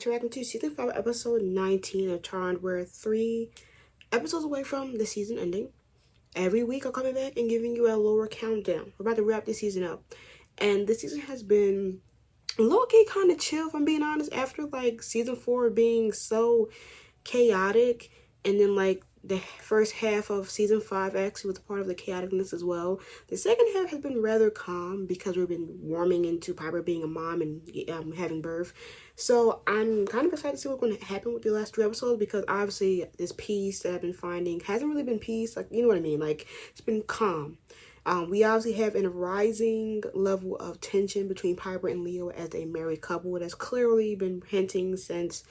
interacting to season 5, episode 19 of Charmed. We're 3 episodes away from the season ending. Every week I'm coming back and giving you a lower countdown. We're about to wrap this season up. And this season has been low-key kind of chill, if I'm being honest, after like season 4 being so chaotic, and then like the first half of season 5 actually was a part of the chaoticness as well. The second half has been rather calm because we've been warming into Piper being a mom and having birth. So I'm kind of excited to see what's going to happen with the last 3 episodes, because obviously this peace that I've been finding hasn't really been peace, like, you know what I mean, like it's been calm. We obviously have a rising level of tension between Piper and Leo as a married couple. That's clearly been hinting since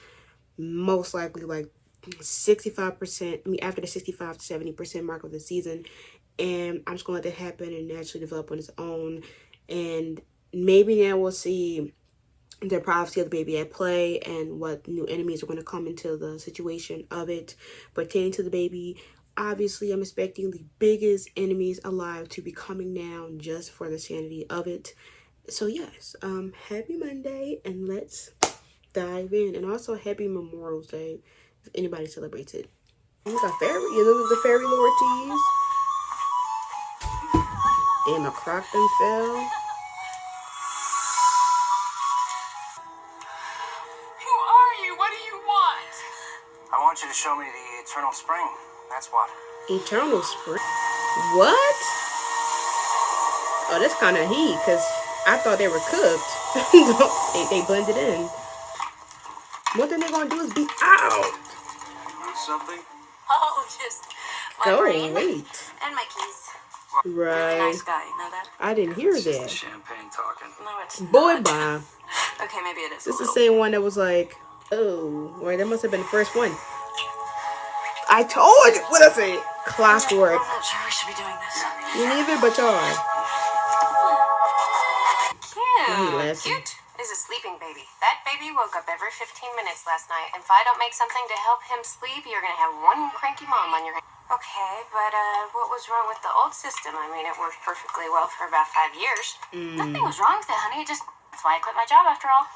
most likely like 65%, after the 65 to 70% mark of the season. And I'm just gonna let that happen and naturally develop on its own. And maybe now we'll see the privacy of the baby at play and what new enemies are going to come into the situation of it pertaining to the baby. Obviously, I'm expecting the biggest enemies alive to be coming down just for the sanity of it. So yes, happy Monday, and let's dive in. And also happy Memorial Day if anybody celebrates it. We got fairy, the fairy lorties. And the croc done fell. Who are you? What do you want? I want you to show me the eternal spring. That's what. Eternal spring? What? Oh, that's kind of heat, because I thought they were cooked. they blended in. One thing they're going to do is be out. Something? Oh, just my brain. Wait. And my keys. Right. Really nice guy, you know that? I didn't hear This is that. the champagne talking. No, it's Boy, not. bye. Okay, maybe it is. This is the same one that was like, oh, or that must have been the first one. I told you. What I say? Clockwork. I'm not sure we should be doing this. Me neither, but y'all. Cute. Is a sleeping baby. That baby woke up every 15 minutes last night, and if I don't make something to help him sleep, you're gonna have one cranky mom on your hands. Okay, but what was wrong with the old system? I mean, it worked perfectly well for about 5 years. Nothing was wrong with it, honey. That's why I quit my job after all.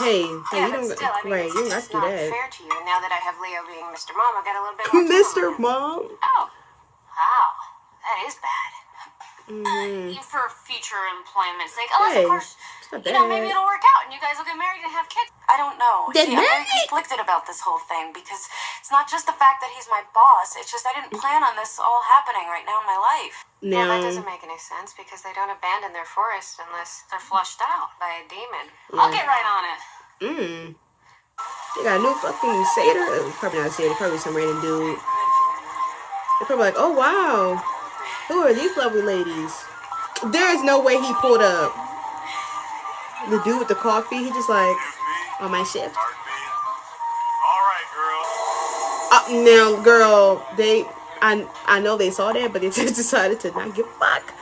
Hey, Yeah, you but don't. still, I mean, Right, you don't have it's to do not that. fair to you. Now that I have Leo being Mr. Mom, I've got a little bit more time Mr. on him. Mom. Oh, wow, that is bad. For future employment's sake. Unless, Hey, of course, it's not you know, bad. maybe it'll work out and you guys will get married and have kids. I don't know. Get See, I'm very married? conflicted about this whole thing because it's not just the fact that he's my boss. It's just I didn't plan on this all happening right now in my life. Well, that doesn't make any sense because they don't abandon their forest unless they're flushed out by a demon. Yeah. I'll get right on it. They got a new fucking satyr. Probably not a satyr. Probably some random dude. They're probably like, oh wow, who are these lovely ladies? There is no way he pulled up. The dude with the coffee, he just like, on my shift. All right, girl. Now, girl, I know they saw that, but they just decided to not give a fuck.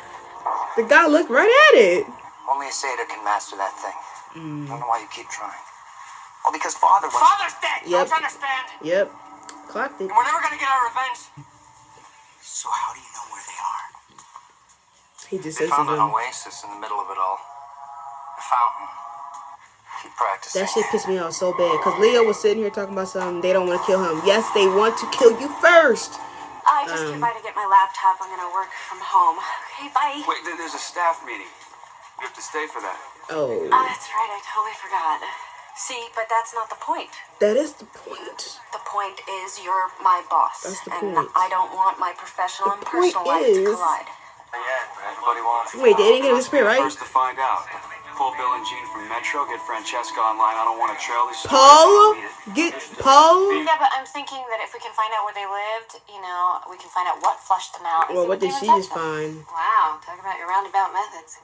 The guy looked right at it. Only a satyr can master that thing. I don't know why you keep trying. Well, because Father's dead. Yep. Don't you understand? Yep. Clocked it. And we're never gonna get our revenge. So how do you know where they are? He just They says found an something. oasis in the middle of it all. A fountain. Keep practicing. That shit pissed me off so bad. Because Leo was sitting here talking about something. They don't want to kill him. Yes, they want to kill you first. I just came by to get my laptop. I'm gonna work from home. Okay, bye. Wait, there's a staff meeting. You have to stay for that. Oh. That's right. I totally forgot. See, but that's not the point. That is the point. The point is you're my boss. That's the and point. I don't want my professional and point personal life to is- collide. Yeah, everybody wants. Wait, they didn't get him disappear, right? First to find out. Pull Bill and Jean from Metro. Get Francesca online. I don't want to trail these. Paul? Get Paul? Yeah, but I'm thinking that if we can find out where they lived, you know, we can find out what flushed them out. and Well, see what did she demons just touched find? them. Wow, talk about your roundabout methods.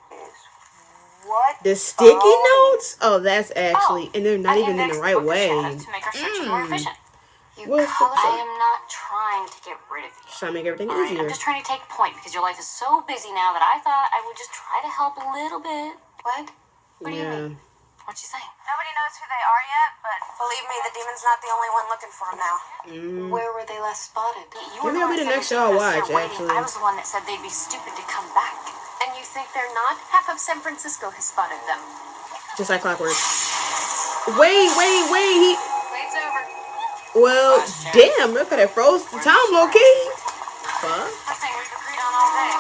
What? The sticky notes? Oh, that's actually, and they're not I even in the indexed right book way. shadows to make our searches more efficient. You What's the I am not trying to get rid of you. Just trying to make everything All right, easier. I'm just trying to take point because your life is so busy now that I thought I would just try to help a little bit. What? What do you mean? What's she saying? Nobody knows who they are yet, but believe me, the demon's not the only one looking for him now. Where were they last spotted? You Maybe were that'll be the the one that next said show I'll they watch, should start waiting. actually. I was the one that said they'd be stupid to come back. And you think they're not? Half of San Francisco has spotted them. Just like clockwork. Wait. Wait's over. Well, damn, look at that froze the time, low key. Fuck. First thing we've agreed on all day.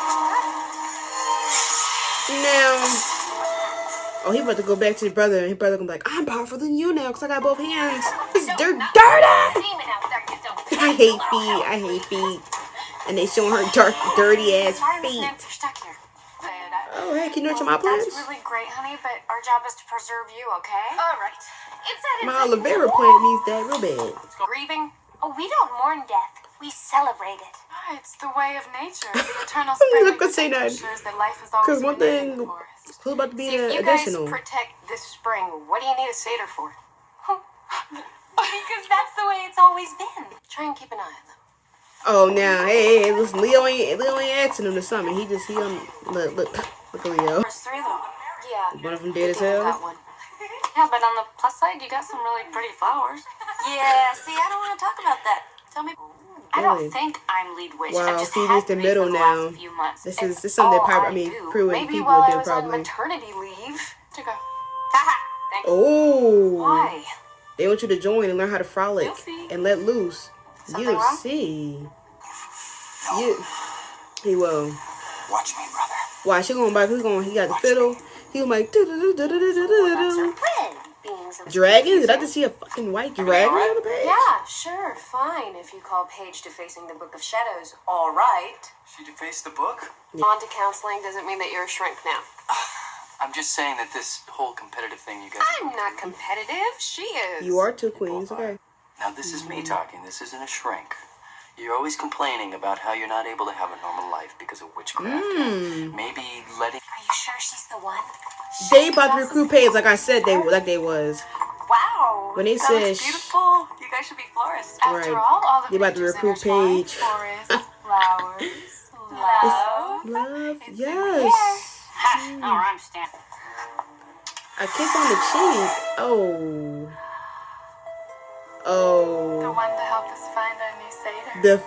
Now, he about to go back to his brother, and his brother gonna be like, I'm powerful than you now, cause I got both hands. They're dirty. Demon out there, you don't. I hate feet. And they showing her dark, dirty ass feet. You're stuck here. Oh, hey, can you nurture my plants? That's really great, honey, but our job is to preserve you, okay? All right. It's that My aloe vera plant needs that real bad. grieving. Oh, we don't mourn death. We celebrate it. It's the way of nature. The eternal I'm spring not gonna say that. ensures that life is always Cause one renewed in the thing, forest. who's about to be See, if the you additional? guys protect this spring, what do you need a satyr for? Because that's the way it's always been. Try and keep an eye on them. Oh, now, hey, listen, Leo ain't asking him to summon. He look at Leo. There's three of them. Yeah. One of them dead as Got hell. one. Yeah, but on the plus side, you got some really pretty flowers. Yeah, see, I don't want to talk about that. Tell me. Really? I don't think I'm lead witch. Wow, I just Phoebe's had the to be middle for the now. last few months. This It's is something that all Prue and Maybe Phoebe while would I do was on probably. maternity leave. To go. Thanks. Oh, Why? they want you to join and learn how to frolic You'll see. and let loose. Something You'll wrong? see. No. He will. Watch me, brother. Why she going back? He got the fiddle. He was like, do-do-do-do-do-do-do-do. Beings of Dragons? Did I just see a fucking white dragon on the page? Yeah, sure, fine. If you call Paige defacing the Book of Shadows all right. She defaced the book? On to counseling doesn't mean that you're a shrink now. I'm just saying that this whole competitive thing you guys... I'm not competitive. She is. You are two queens, okay. Now, this is me talking. This isn't a shrink. You're always complaining about how you're not able to have a normal life because of witchcraft. Maybe letting... Are you sure she's the one? They about to recruit Paige like I said they was. Wow. When they that said looks beautiful. You guys should be florists. After Right. all the They about to pages recruit intertwine. Paige. Florists, flowers, love. Love, yes. No, I'm standing. A kiss on the cheek. Oh. The Oh. one to help us find our new satyr.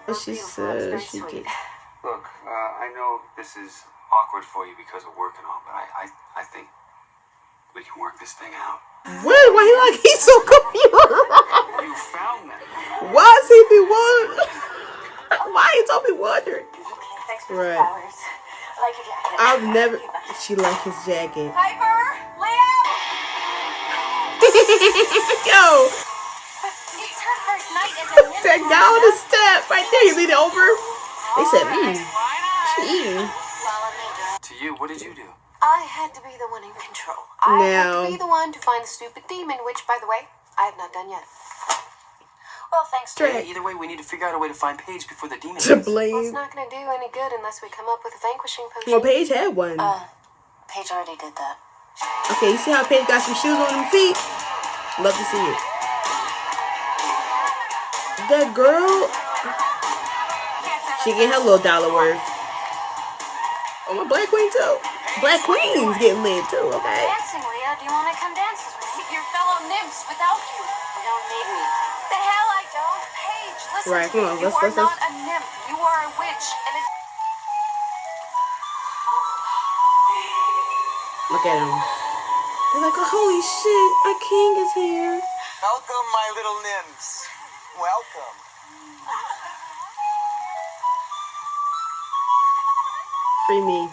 What she said she did. Look, I know this is awkward for you because of work and all, but I think we can work this thing out. What? Why he's so confused? You found them. Why is he be wondering? Why he told me wondering? Thanks for Right. the flowers. I like your jacket. I've never. She like his jacket. Piper, Leo. Yo, It's her first night as a nymph. that guy on the step right there. You lean it over. They said, she eating. To you, what did you do? I had to be the one in control. I had Now- to be the one to find the stupid demon, which, by the way, I have not done yet. Well, thanks to Drag. Either way, we need to figure out a way to find Paige before the demon... To Well, it's blame. not going to do any good unless we come up with a vanquishing potion. Well, Paige had one. Paige already did that. Okay, you see how Paige got some shoes on them feet? Love to see it. That girl, she get her little dollar worth. Oh, my Black Queen too. Black Queen's getting lit too, okay? Dancing, Leo. Do you want to come dance with me? Your fellow nymphs without you. You don't need me. The hell I don't. Paige, listen Right, to me. come on, You let's- are let's- not a nymph. You are a witch, and it's... Look at him. They're like, oh, holy shit, our king is here. Welcome, my little nymphs. Welcome. Free me.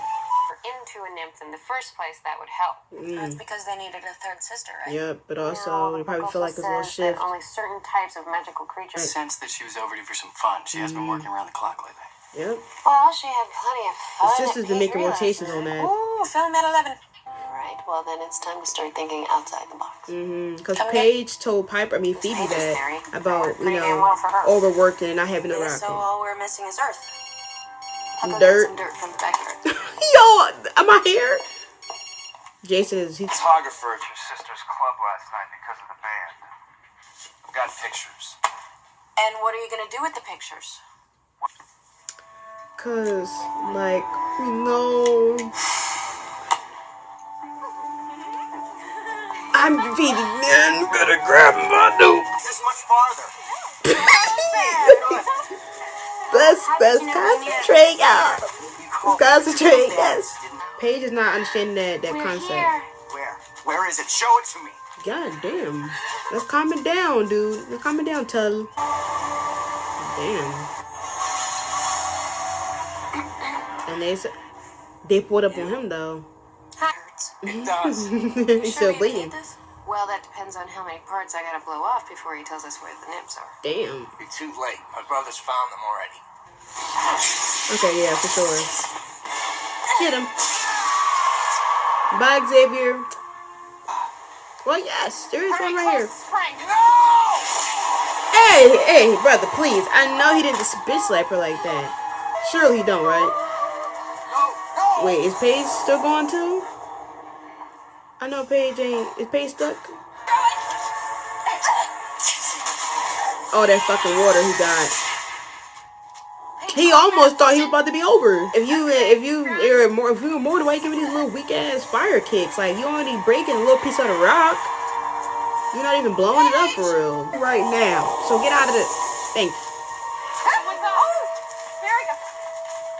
into a nymph in the first place, that would help. That's because they needed a third sister, right? Yep, but also, you probably feel like there's a little shift. Only certain types of magical creatures. Sense that she was overdue for some fun. She has been working around the clock lately. Yep. Well, she had plenty of The fun. sister's been making rotations on that. Ooh, film at 11. Right, well then it's time to start thinking outside the box. Because Paige told Phoebe that about, overworking and not having a So rocket. all we're missing is Earth. I'll go Dirt. get some dirt from the backyard. Yo, am I here? Jason is, he's Photographer at your sister's club last night because of the band. I've got pictures. And what are you going to do with the pictures? cause, like, I'm defeated, man. I'm gonna grab my dude. This much farther. Let's concentrate, y'all. Let's concentrate, yes. Paige is not understanding that concept. Where? Where is it? Show it to me. God damn. Let's calm it down, dude. Let's calm it down, Tull. Damn. And they pulled up on him though. It does. He's still bleeding. Well, that depends on how many parts I gotta blow off before he tells us where the nymphs are. Damn. You're too late. My brother's found them already. Okay, yeah, for sure. Get him. Bye, Xavier. Well, yes, there is one right here. Hey, brother, please. I know he didn't just bitch slap her like that. Surely he don't, right? Wait, is Paige still going too? I know Paige ain't. Is Paige stuck? Oh, that fucking water he got. He almost thought he was about to be over. If you were more than why you give me these little weak ass fire kicks. Like you already breaking a little piece of the rock. You're not even blowing it up for real right now. So get out of this. Thank you.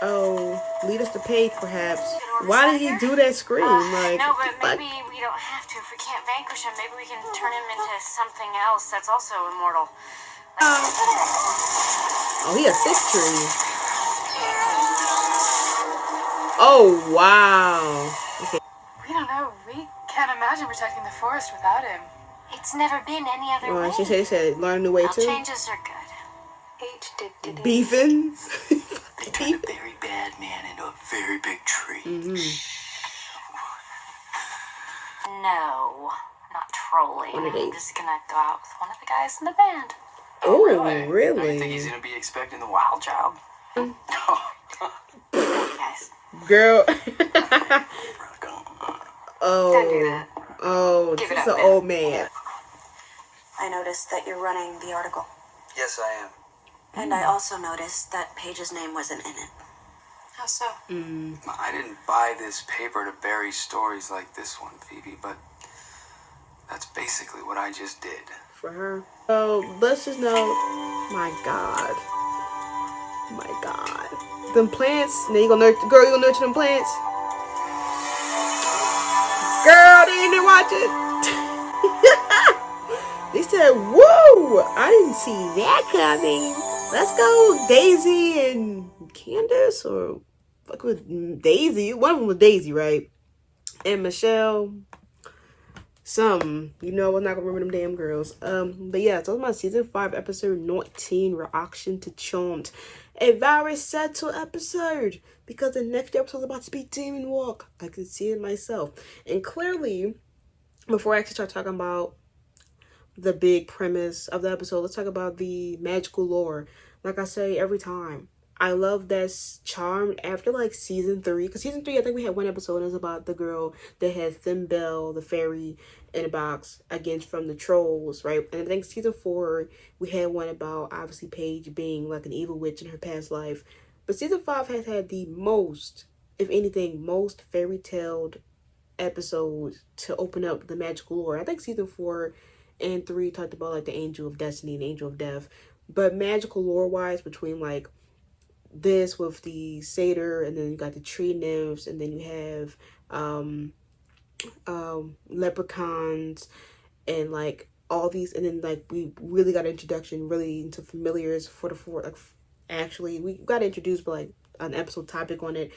Oh, lead us to Paige, perhaps. Why did he do that scream? Like, no, but maybe we don't have to. If we can't vanquish him, maybe we can turn him into something else that's also immortal. Oh, he a thick tree. Oh, wow. Okay. We don't know. We can't imagine protecting the forest without him. It's never been any other way. She said learn a new way too. Changes are good. Beefing. They turned a very bad man into a very big tree. No, not trolling. What are they? I'm just gonna go out with one of the guys in the band. Oh, I really? think he's gonna be expecting the wild child. Hey guys. Girl. Don't do that. Oh, Give this it is up, an man. old man. I noticed that you're running the article. Yes, I am. And I also noticed that Paige's name wasn't in it. How so? I didn't buy this paper to bury stories like this one, Phoebe, but that's basically what I just did. For her. So let's just know. My God. Them plants. Now you gonna nurture, girl. You gonna nurture them plants. Girl, they didn't watch it. They said, "Woo! I didn't see that coming." Let's go, Daisy and Candace, or fuck with Daisy. One of them was Daisy, right? And Michelle. Some, I'm not gonna remember them damn girls. But yeah, so it's my season 5 episode 19 reaction to Charmed, a very settle episode because the next episode is about to be Demon Walk. I can see it myself, and clearly, before I actually start talking about the big premise of the episode, let's talk about the magical lore. Like I say every time, I love that Charmed after like season 3, because season 3 I think we had one episode and it was about the girl that had Thimble, the fairy, in a box against from the trolls, right? And I think season 4 we had one about obviously Paige being like an evil witch in her past life. But season 5 has had the most, if anything, most fairy tale episodes to open up the magical lore. I think season 4 and 3 talked about like the angel of destiny and angel of death, but magical lore wise, between like this with the satyr, and then you got the tree nymphs, and then you have leprechauns, and like all these, and then like we really got an introduction really into familiars for the four. Like actually we got introduced by like an episode topic on it.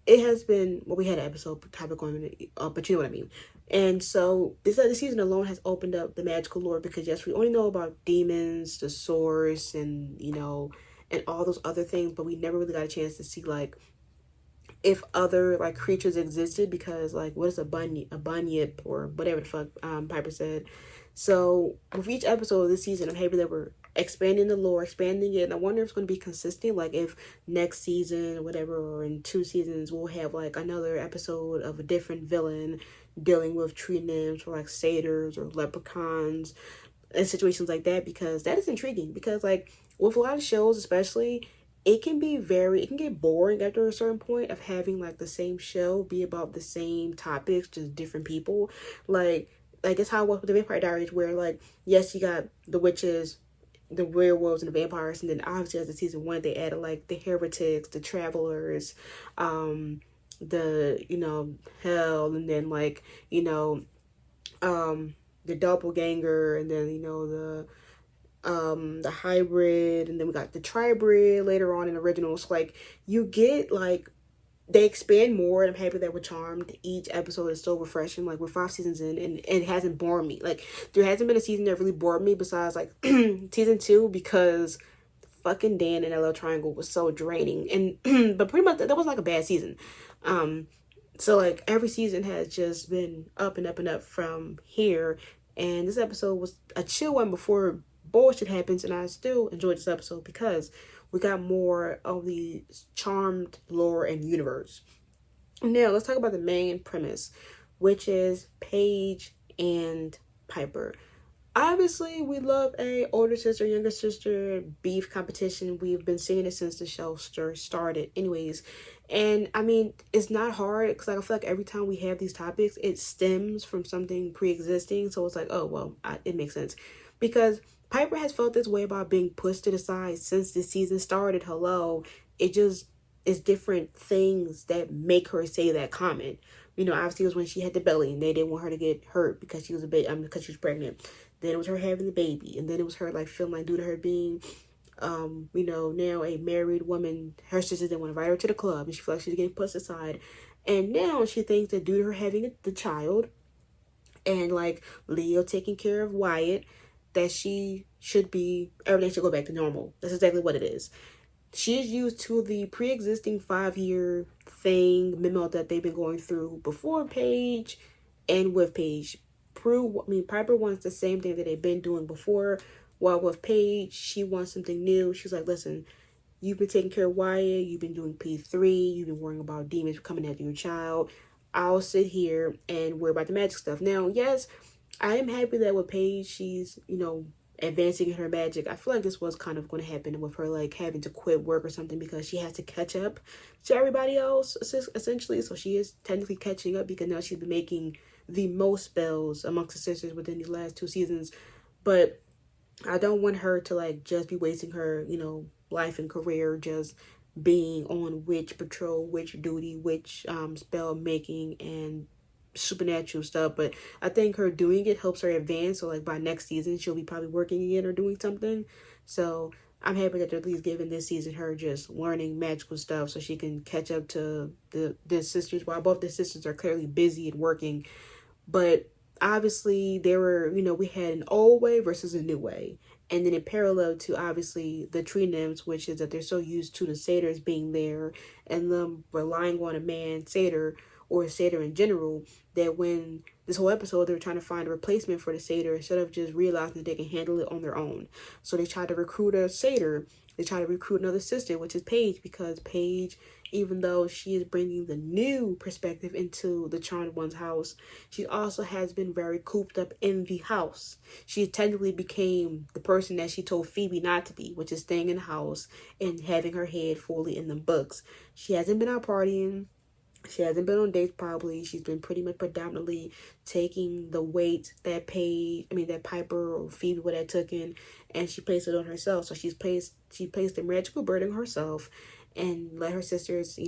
It has been, well, we had an episode topic on it, but you know what I mean. And so this season alone has opened up the magical lore, because yes, we only know about demons, the source, and and all those other things, but we never really got a chance to see like if other like creatures existed, because like what is a bunyip or whatever the fuck Piper said. So with each episode of this season, I'm happy that we're expanding the lore, expanding it, and I wonder if it's going to be consistent. Like if next season or whatever, or in 2 seasons, we'll have like another episode of a different villain dealing with tree nymphs or like satyrs or leprechauns and situations like that, because that is intriguing. Because like with a lot of shows, especially, it can get boring after a certain point of having like the same show be about the same topics, just different people. Like it's how it was with the Vampire Diaries, where like yes, you got the witches, the werewolves, and the vampires, and then obviously as the season 1 they added like the heretics, the travelers, the hell, and then like the doppelganger, and then the hybrid, and then we got the tribrid later on in originals. Like, you get, like, they expand more, and I'm happy that we're Charmed. Each episode is so refreshing. Like, we're 5 seasons in, and it hasn't bored me. Like, there hasn't been a season that really bored me besides, like, season 2, because fucking Dan and that little triangle was so draining. And but pretty much that was like a bad season. So, like, every season has just been up and up and up from here. And this episode was a chill one before bullshit happens, and I still enjoyed this episode because we got more of the Charmed lore and universe. Now, let's talk about the main premise, which is Paige and Piper. Obviously, we love a older sister, younger sister beef competition. We've been seeing it since the show started anyways. And I mean, it's not hard because, like, I feel like every time we have these topics, it stems from something pre-existing. So it's like, oh, well, it makes sense. Because Piper has felt this way about being pushed to the side since the season started. Hello. It just is different things that make her say that comment. You know, obviously it was when she had the belly and they didn't want her to get hurt because she was because she was pregnant. Then it was her having the baby, and then it was her, like, feeling like, due to her being now a married woman, her sisters didn't want to invite her to the club, and she felt like she was getting pushed aside. And now she thinks that due to her having the child, and, like, Leo taking care of Wyatt, that everything should go back to normal. That's exactly what it is. She is used to the pre-existing 5-year thing memo that they've been going through before Paige and with Paige. Piper wants the same thing that they've been doing before. While with Paige, she wants something new. She's like, listen, you've been taking care of Wyatt, you've been doing P3, you've been worrying about demons coming after your child. I'll sit here and worry about the magic stuff. Now, yes, I am happy that with Paige, she's, advancing in her magic. I feel like this was kind of going to happen with her, like, having to quit work or something because she has to catch up to everybody else, essentially. So she is technically catching up because now she's been making the most spells amongst the sisters within these last 2 seasons. But I don't want her to, like, just be wasting her, life and career just being on which patrol, which duty, which spell making and supernatural stuff. But I think her doing it helps her advance. So, like, by next season, she'll be probably working again or doing something. So I'm happy that they're at least giving this season her just learning magical stuff so she can catch up to the sisters, while both the sisters are clearly busy and working. But obviously we had an old way versus a new way. And then in parallel to, obviously, the tree nymphs, which is that they're so used to the satyrs being there and them relying on a man satyr or a satyr in general, that when this whole episode they were trying to find a replacement for the satyr instead of just realizing that they can handle it on their own. So they tried to recruit a satyr. They tried to recruit another sister, which is Paige, because Paige, even though she is bringing the new perspective into the Charmed One's house, she also has been very cooped up in the house. She technically became the person that she told Phoebe not to be, which is staying in the house and having her head fully in the books. She hasn't been out partying. She hasn't been on dates probably. She's been pretty much predominantly taking the weight that Piper or Phoebe would have taken, and she placed it on herself. So she placed the magical burden on herself and let her sisters,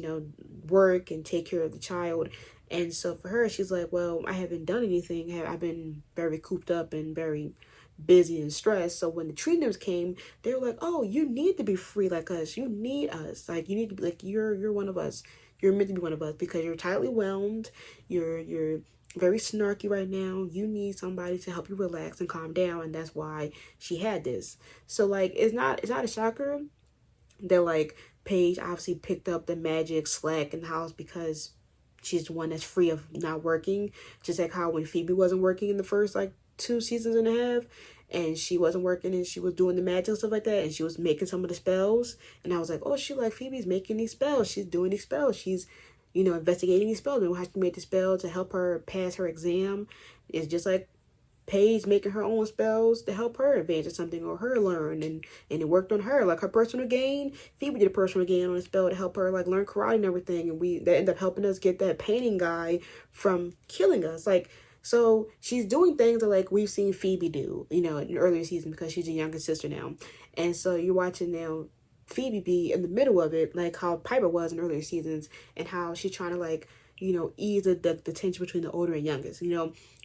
work and take care of the child. And so for her, she's like, well, I haven't done anything. I've been very cooped up and very busy and stressed. So when the tree nymphs came, they were like, oh, you need to be free like us. You need us. Like, you need to be like, you're one of us. You're meant to be one of us because you're tightly wound. You're very snarky right now. You need somebody to help you relax and calm down, and that's why she had this. So, like, it's not a shocker that, like, Paige obviously picked up the magic slack in the house because she's the one that's free of not working. Just like how when Phoebe wasn't working in the first, like, 2 seasons and a half, and she wasn't working and she was doing the magic and stuff like that, and she was making some of the spells, and I was like, oh, she, like, Phoebe's making these spells, she's doing these spells, she's investigating these spells, and we'll have to make the spell to help her pass her exam. It's just like Paige making her own spells to help her advance or something, or her learn, and it worked on her. Like, her personal gain, Phoebe did a personal gain on a spell to help her, like, learn karate and everything, and that ended up helping us get that painting guy from killing us. Like, so she's doing things that, like, we've seen Phoebe do, in the earlier season because she's a younger sister now. And so you're watching now Phoebe be in the middle of it, like how Piper was in earlier seasons, and how she's trying to like, ease the tension between the older and youngest.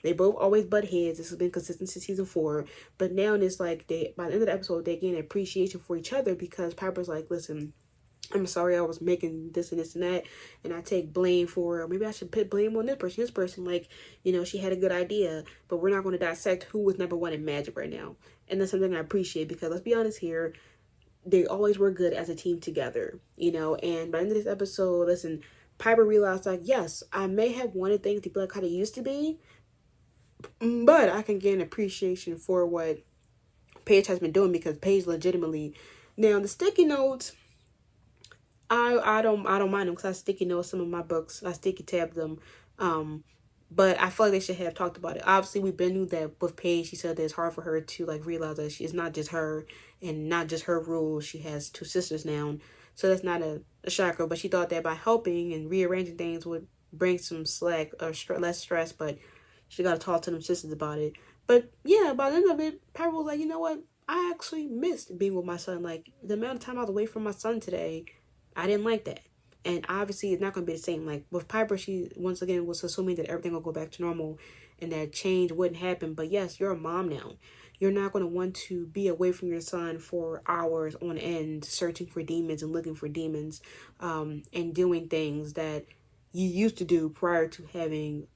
They both always butt heads. This has been consistent since season 4, but now it's like by the end of the episode they gain appreciation for each other because Piper's like, listen, I'm sorry I was making this and this and that, and I take blame for, or maybe I should put blame on this person, like, she had a good idea, but we're not going to dissect who was number one in magic right now. And that's something I appreciate because let's be honest here, they always were good as a team together, and by the end of this episode, listen, Piper realized like, yes, I may have wanted things to be like how they used to be, but I can gain appreciation for what Paige has been doing because Paige legitimately, now the sticky notes, I don't mind them because I sticky note some of my books. I sticky tab them. But I feel like they should have talked about it. Obviously, we've been knew that with Paige. She said that it's hard for her to like realize that it's not just her and not just her rules. She has 2 sisters now, so that's not a shocker. But she thought that by helping and rearranging things would bring some slack or less stress. But she got to talk to them sisters about it. But yeah, by the end of it, Piper was like, you know what? I actually missed being with my son. Like the amount of time I was away from my son today, I didn't like that. And obviously it's not going to be the same. Like with Piper, she once again was assuming that everything will go back to normal and that change wouldn't happen. But yes, you're a mom now. You're not going to want to be away from your son for hours on end, searching for demons and looking for demons, and doing things that you used to do prior to having,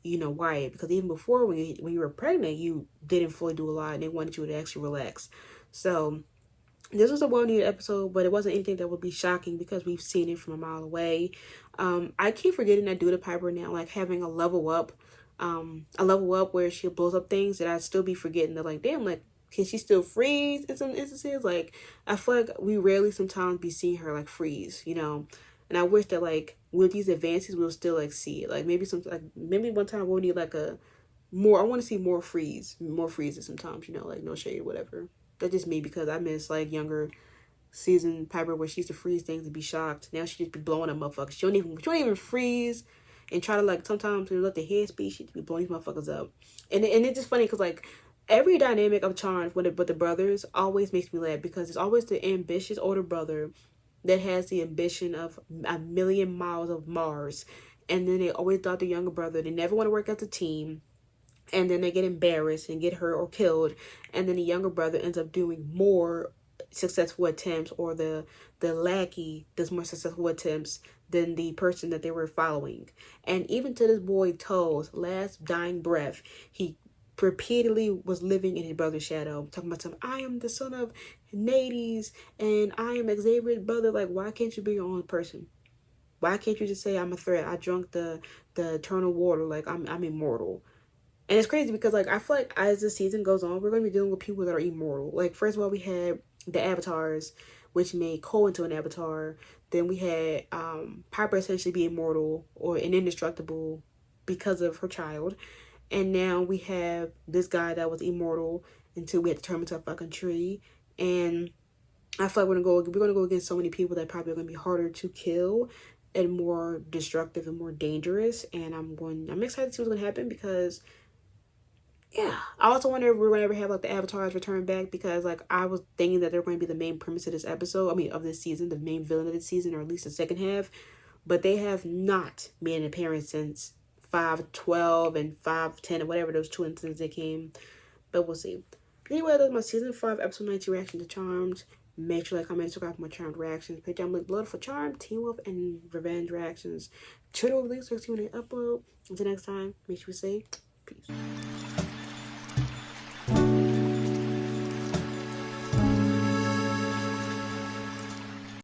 Wyatt. Because even before, when you were pregnant, you didn't fully do a lot and they wanted you to actually relax. So this was a well-needed episode, but it wasn't anything that would be shocking because we've seen it from a mile away. I keep forgetting that due to Piper now, like having a level up where she blows up things, that I'd still be forgetting that, like, damn, like, can she still freeze in some instances? Like, I feel like we rarely sometimes be seeing her, like, freeze, And I wish that, like, with these advances, we'll still, like, see it. Like, maybe one time we'll need, like, I want to see more freezes sometimes, like, no shade, whatever. That's just me because I miss like younger season Piper where she used to freeze things and be shocked. Now she just be blowing up motherfuckers. She don't even freeze and try to like sometimes let the head speed. She just be blowing these motherfuckers up. And it's just funny because like every dynamic of Charmed with the brothers always makes me laugh because it's always the ambitious older brother that has the ambition of a million miles of Mars. And then they always doubt the younger brother. They never want to work as a team. And then they get embarrassed and get hurt or killed, and then the younger brother ends up doing more successful attempts, or the lackey does more successful attempts than the person that they were following. And even to this boy Toad's last dying breath, he repeatedly was living in his brother's shadow, talking about something. I am the son of Hades, and I am Xavier's brother. Like, why can't you be your own person? Why can't you just say I'm a threat? I drunk the eternal water. Like I'm immortal. And it's crazy because, like, I feel like as the season goes on, we're going to be dealing with people that are immortal. Like, first of all, we had the avatars, which made Cole into an avatar. Then we had Piper essentially be immortal or an indestructible because of her child. And now we have this guy that was immortal until we had to turn him into a fucking tree. And I feel like we're gonna go against so many people that probably are gonna be harder to kill and more destructive and more dangerous. And I'm excited to see what's gonna happen because yeah, I also wonder if we're gonna ever have like the avatars return back because like I was thinking that they're going to be the main premise of this episode. I mean, of this season, the main villain of this season, or at least the second half. But they have not made an appearance since 5/12 and 5/10 or whatever those 2 instances they came. But we'll see. Anyway, that's my season 5 episode 19 reaction to Charmed. Make sure to comment and subscribe for more Charmed reactions. Page down below for Charmed, Teen Wolf, and Revenge reactions. Twitter will release when they upload. Until next time, make sure you say peace.